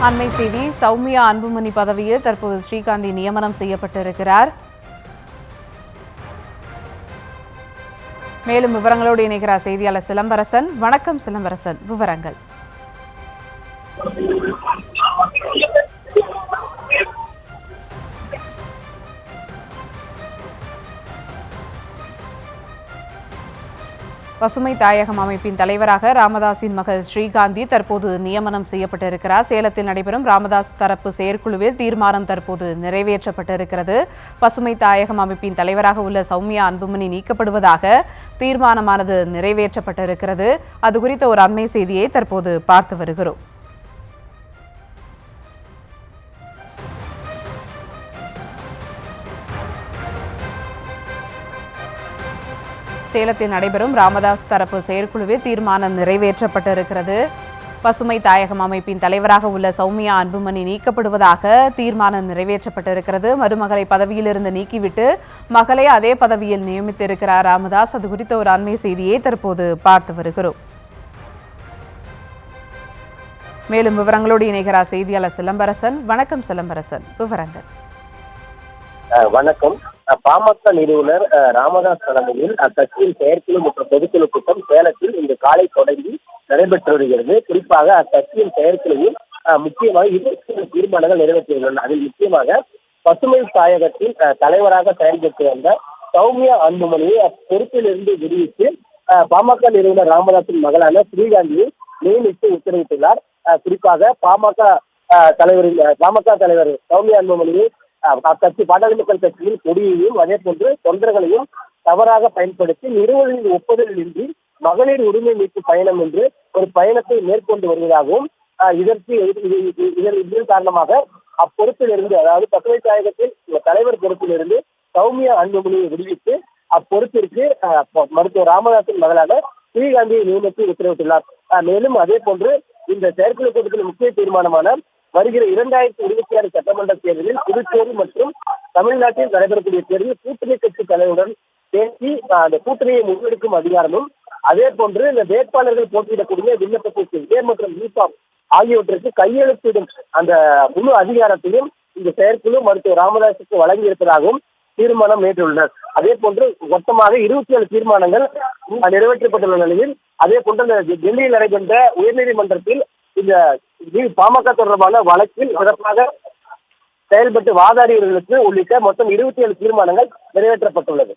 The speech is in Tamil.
அண்மை செய்தி. சௌமியா அன்புமணி பதவியில் தற்போது ஸ்ரீகாந்தி நியமனம் செய்யப்பட்டிருக்கிறார். மேலும் விவரங்களோடு இணைகிறார் செய்தியாளர் சிலம்பரசன். வணக்கம் சிலம்பரசன், விவரங்கள். பசுமை தாயகம் அமைப்பின் தலைவராக ராமதாஸின் மகள் ஸ்ரீகாந்தி தற்போது நியமனம் செய்யப்பட்டிருக்கிறார். சேலத்தில் நடைபெறும் ராமதாஸ் தரப்பு செயற்குழுவில் தீர்மானம் தற்போது நிறைவேற்றப்பட்டிருக்கிறது. பசுமை தாயகம் அமைப்பின் தலைவராக உள்ள சௌமியா அன்புமணி நீக்கப்படுவதாக தீர்மானமானது நிறைவேற்றப்பட்டிருக்கிறது. அது குறித்த ஒரு அண்மை செய்தியை தற்போது பார்த்து வருகிறோம். சேலத்தில் நடைபெறும் ராமதாஸ் தரப்பு செயற்குழுவில் தீர்மானம் நிறைவேற்றப்பட்டிருக்கிறது. பசுமை தாயகம் அமைப்பின் தலைவராக உள்ள சௌமியா அன்புமணி நீக்கப்படுவதாக தீர்மானம் நிறைவேற்றப்பட்டிருக்கிறது. மருமகளை பதவியிலிருந்து நீக்கிவிட்டு மகளை அதே பதவியில் நியமித்திருக்கிறார் ராமதாஸ். அது குறித்த ஒரு அண்மை செய்தியை தற்போது பார்த்து வருகிறோம். மேலும் விவரங்களோடு இணைகிறார் செய்தியாளர் சிலம்பரசன். வணக்கம் சிலம்பரசன், விவரங்கள். வணக்கம். பாமக நிறுவனர் ராமதாஸ் தலைமையில் அக்கட்சியின் செயற்குழு மற்றும் பொதுக்குழு கூட்டம் சேலத்தில் இன்று காலை தொடங்கி நடைபெற்று வருகிறது. குறிப்பாக அக்கட்சியின் செயற்குழுவில் முக்கியமாக 27 தீர்மானங்கள் நிறைவேற்றியுள்ளன. அதில் முக்கியமாக பசுமை தாயகத்தின் தலைவராக செயல்பட்டு வந்த சௌமியா அன்புமணியை அப்பொறுப்பிலிருந்து விடுவித்து பாமக நிறுவனர் ராமதாஸின் மகளான ஸ்ரீகாந்தியை நியமித்து உத்தரவிட்டுள்ளார். குறிப்பாக பாமக தலைவர் சௌமியா அன்புமணியை அக்கட்சி பாட்டாளி மக்கள் கட்சியின் கொடியையும் அதே போன்று தொண்டர்களையும் தவறாக பயன்படுத்தி நிறுவனங்களின் ஒப்புதலின்றி மகளிர் உரிமை மீட்பு பயணம் என்று ஒரு பயணத்தை மேற்கொண்டு வருவதாகவும் இதன் காரணமாக அப்பொறுப்பிலிருந்து, அதாவது பசுமை தாயகத்தில் தலைவர் பொறுப்பிலிருந்து சௌமியா அன்புமணியை விடுவித்து அப்பொறுப்பிற்கு மருத்துவர் ராமதாஸின் மகளான ஸ்ரீகாந்தியை நியமித்து உத்தரவிட்டுள்ளார். மேலும் அதே போன்று இந்த செயற்குழு கூட்டத்தில் முக்கிய தீர்மானமான வருகிற 2026 சட்டமன்ற தேர்தலில் புதுச்சேரி மற்றும் தமிழ்நாட்டில் நடைபெறக்கூடிய தேர்தலில் கூட்டணி கட்சி தலைவருடன் பேசி அந்த கூட்டணியை முன்னெடுக்கும் அதிகாரமும், அதே போன்று இந்த வேட்பாளர்கள் போட்டியிடக்கூடிய விண்ணப்பத்திற்கு ஏ மற்றும் பிபாம் ஆகியவற்றிற்கு கையெழுத்திடும் அந்த முழு அதிகாரத்தையும் இந்த செயற்குழு மருத்துவர் ராமதாஸுக்கு வழங்கியிருப்பதாகவும் தீர்மானம் மேற்கொண்டுள்ளனர். அதே போன்று மொத்தமாக 27 தீர்மானங்கள் நிறைவேற்றப்பட்டுள்ள நிலையில், அதே போன்று டெல்லியில் நடைபெற்ற உயர்நீதிமன்றத்தில் இந்த பாமக தொடர்பான வழக்கில் சிறப்பாக செயல்பட்டு வாதாடியவர்களுக்கு உள்ளிட்ட மொத்தம் 27 தீர்மானங்கள் நிறைவேற்றப்பட்டுள்ளது.